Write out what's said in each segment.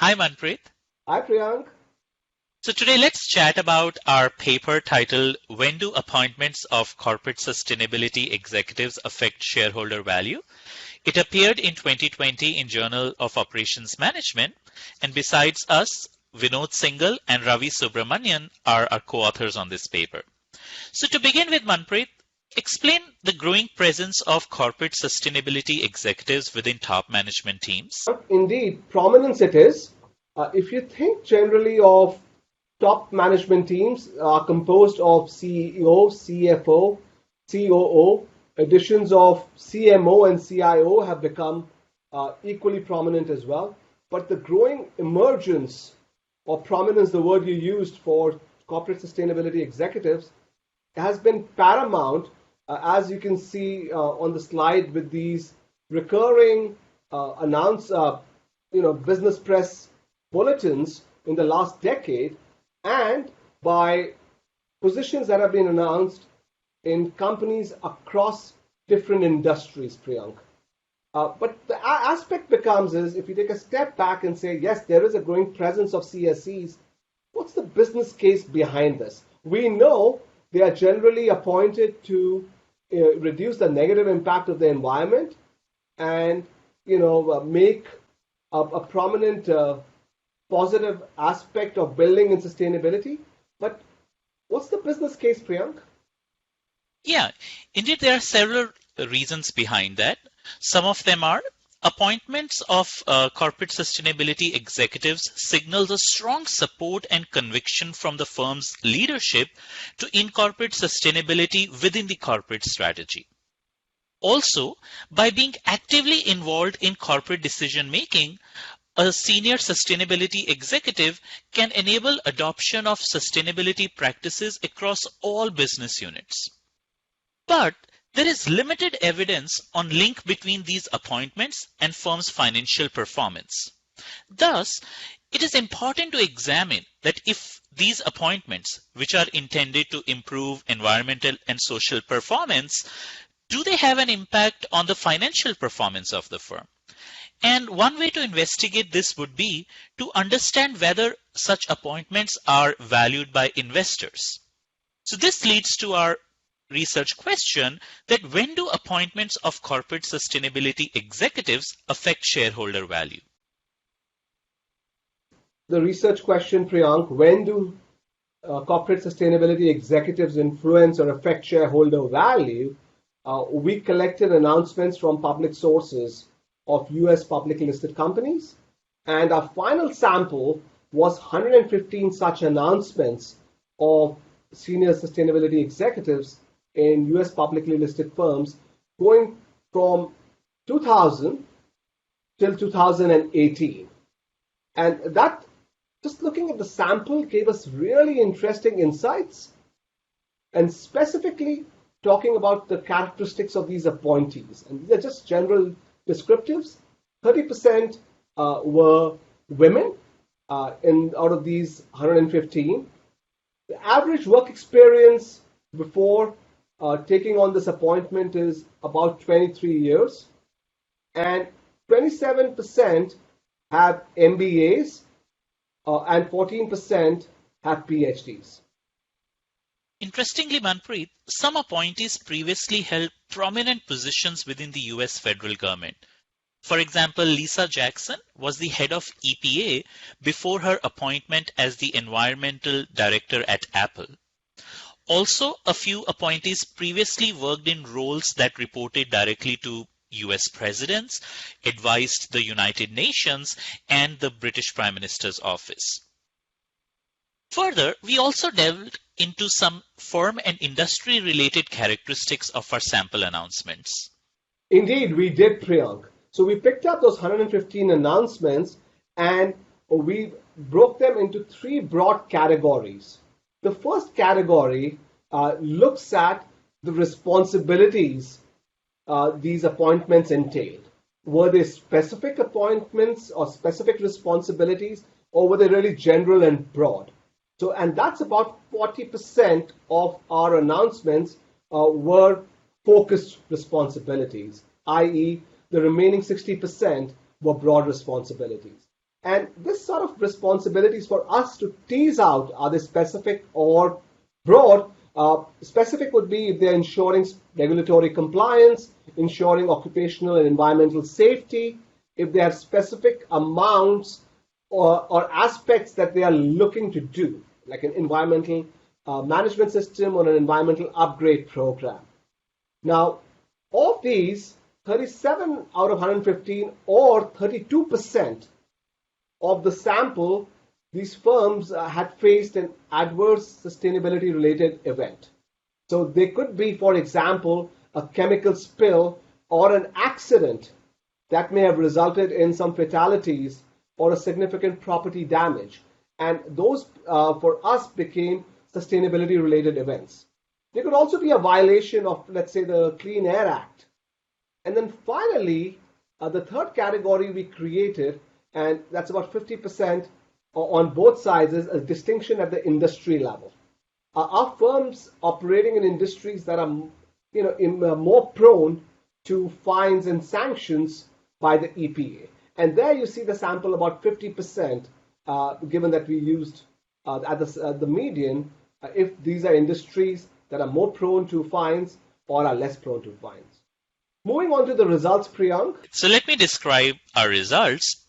Hi, Manpreet. Hi, Priyank. So today let's chat about our paper titled When Do Appointments of Corporate Sustainability Executives Affect Shareholder Value? It appeared in 2020 in Journal of Operations Management, and besides us, Vinod Singhal and Ravi Subramanian are our co-authors on this paper. So to begin with, Manpreet, explain the growing presence of corporate sustainability executives within top management teams. Indeed, prominence it is. If you think generally of top management teams are composed of CEO, CFO, COO, additions of CMO and CIO have become equally prominent as well. But the growing emergence or prominence, the word you used for corporate sustainability executives, has been paramount, as you can see on the slide with these recurring business press bulletins in the last decade, and by positions that have been announced in companies across different industries, Priyank. But the aspect becomes is if you take a step back and say, yes, there is a growing presence of CSEs, what's the business case behind this? We know they are generally appointed to reduce the negative impact of the environment and make a prominent positive aspect of building and sustainability. But what's the business case, Priyank? Yeah, indeed, there are several reasons behind that. Some of them are appointments of corporate sustainability executives signals a strong support and conviction from the firm's leadership to incorporate sustainability within the corporate strategy. Also, by being actively involved in corporate decision making, a senior sustainability executive can enable adoption of sustainability practices across all business units. But there is limited evidence on link between these appointments and firm's financial performance. Thus, it is important to examine that if these appointments, which are intended to improve environmental and social performance, do they have an impact on the financial performance of the firm? And one way to investigate this would be to understand whether such appointments are valued by investors. So this leads to our research question that when do appointments of corporate sustainability executives affect shareholder value? The research question, Priyank, when do corporate sustainability executives influence or affect shareholder value? We collected announcements from public sources of US publicly listed companies, and our final sample was 115 such announcements of senior sustainability executives in US publicly listed firms going from 2000 till 2018. And that, just looking at the sample, gave us really interesting insights, and specifically talking about the characteristics of these appointees. And these are just general descriptives. 30% were women out of these 115. The average work experience before taking on this appointment is about 23 years, and 27% have MBAs and 14% have PhDs. Interestingly, Manpreet, some appointees previously held prominent positions within the US federal government. For example, Lisa Jackson was the head of EPA before her appointment as the environmental director at Apple. Also, a few appointees previously worked in roles that reported directly to US presidents, advised the United Nations, and the British Prime Minister's office. Further, we also delved into some firm and industry related characteristics of our sample announcements. Indeed, we did, Priyank. So we picked up those 115 announcements and we broke them into three broad categories. The first category looks at the responsibilities these appointments entailed. Were they specific appointments or specific responsibilities, or were they really general and broad? So, and that's about 40% of our announcements were focused responsibilities, i.e., the remaining 60% were broad responsibilities. And this sort of responsibilities for us to tease out, are they specific or broad? Specific would be if they're ensuring regulatory compliance, ensuring occupational and environmental safety, if they have specific amounts or aspects that they are looking to do, like an environmental management system or an environmental upgrade program. Now, of these, 37 out of 115 or 32% of the sample, these firms had faced an adverse sustainability related event. So they could be, for example, a chemical spill or an accident that may have resulted in some fatalities or a significant property damage. And those, for us, became sustainability related events. There could also be a violation of, let's say, the Clean Air Act. And then finally, the third category we created, and that's about 50% on both sides, is a distinction at the industry level. Are firms operating in industries that are, more prone to fines and sanctions by the EPA? And there you see the sample about 50%, given that we used at the median, if these are industries that are more prone to fines or are less prone to fines. Moving on to the results, Priyank. So let me describe our results.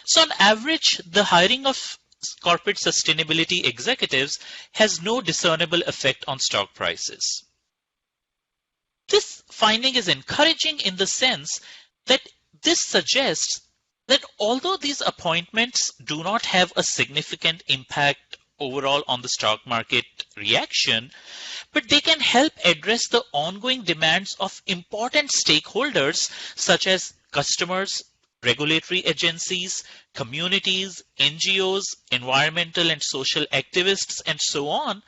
So on average, the hiring of corporate sustainability executives has no discernible effect on stock prices. This finding is encouraging in the sense that this suggests that although these appointments do not have a significant impact overall on the stock market reaction, but they can help address the ongoing demands of important stakeholders such as customers, regulatory agencies, communities, NGOs, environmental and social activists, and so on,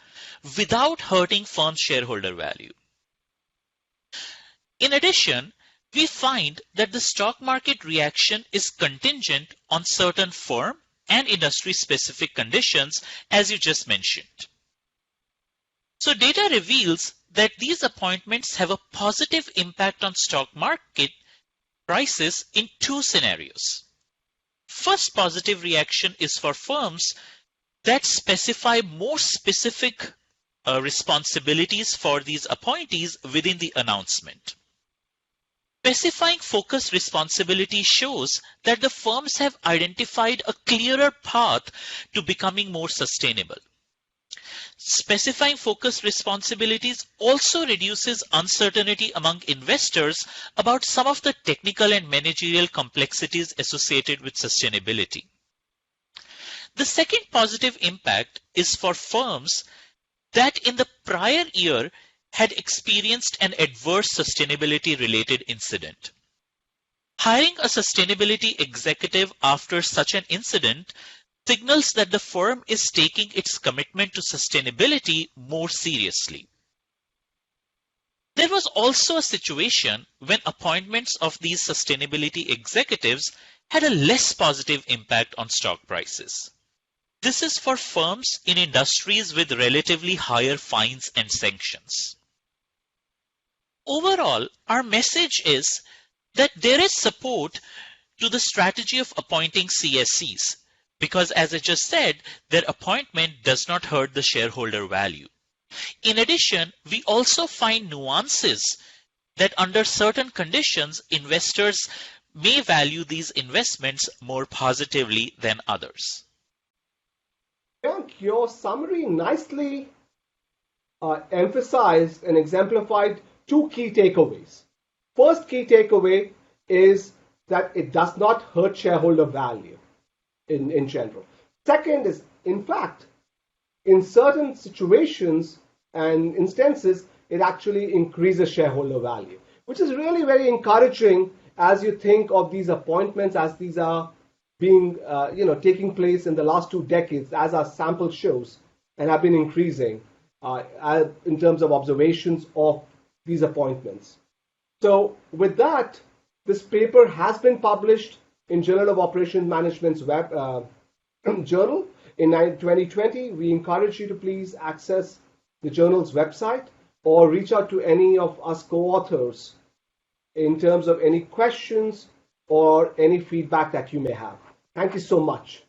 without hurting firms' shareholder value. In addition, we find that the stock market reaction is contingent on certain firm and industry-specific conditions, as you just mentioned. So data reveals that these appointments have a positive impact on stock market prices in two scenarios. First positive reaction is for firms that specify more specific responsibilities for these appointees within the announcement. Specifying focus responsibility shows that the firms have identified a clearer path to becoming more sustainable. Specifying focus responsibilities also reduces uncertainty among investors about some of the technical and managerial complexities associated with sustainability. The second positive impact is for firms that in the prior year had experienced an adverse sustainability-related incident. Hiring a sustainability executive after such an incident signals that the firm is taking its commitment to sustainability more seriously. There was also a situation when appointments of these sustainability executives had a less positive impact on stock prices. This is for firms in industries with relatively higher fines and sanctions. Overall, our message is that there is support to the strategy of appointing CSEs because, as I just said, their appointment does not hurt the shareholder value. In addition, we also find nuances that under certain conditions, investors may value these investments more positively than others. Your summary nicely emphasized and exemplified two key takeaways. First key takeaway is that it does not hurt shareholder value in general. Second is, in fact, in certain situations and instances, it actually increases shareholder value, which is really very encouraging as you think of these appointments as these are being, taking place in the last 2 decades, as our sample shows, and have been increasing in terms of observations of these appointments. So with that, this paper has been published in Journal of Operations Management's web journal in 2020. We encourage you to please access the journal's website or reach out to any of us co-authors in terms of any questions or any feedback that you may have. Thank you so much.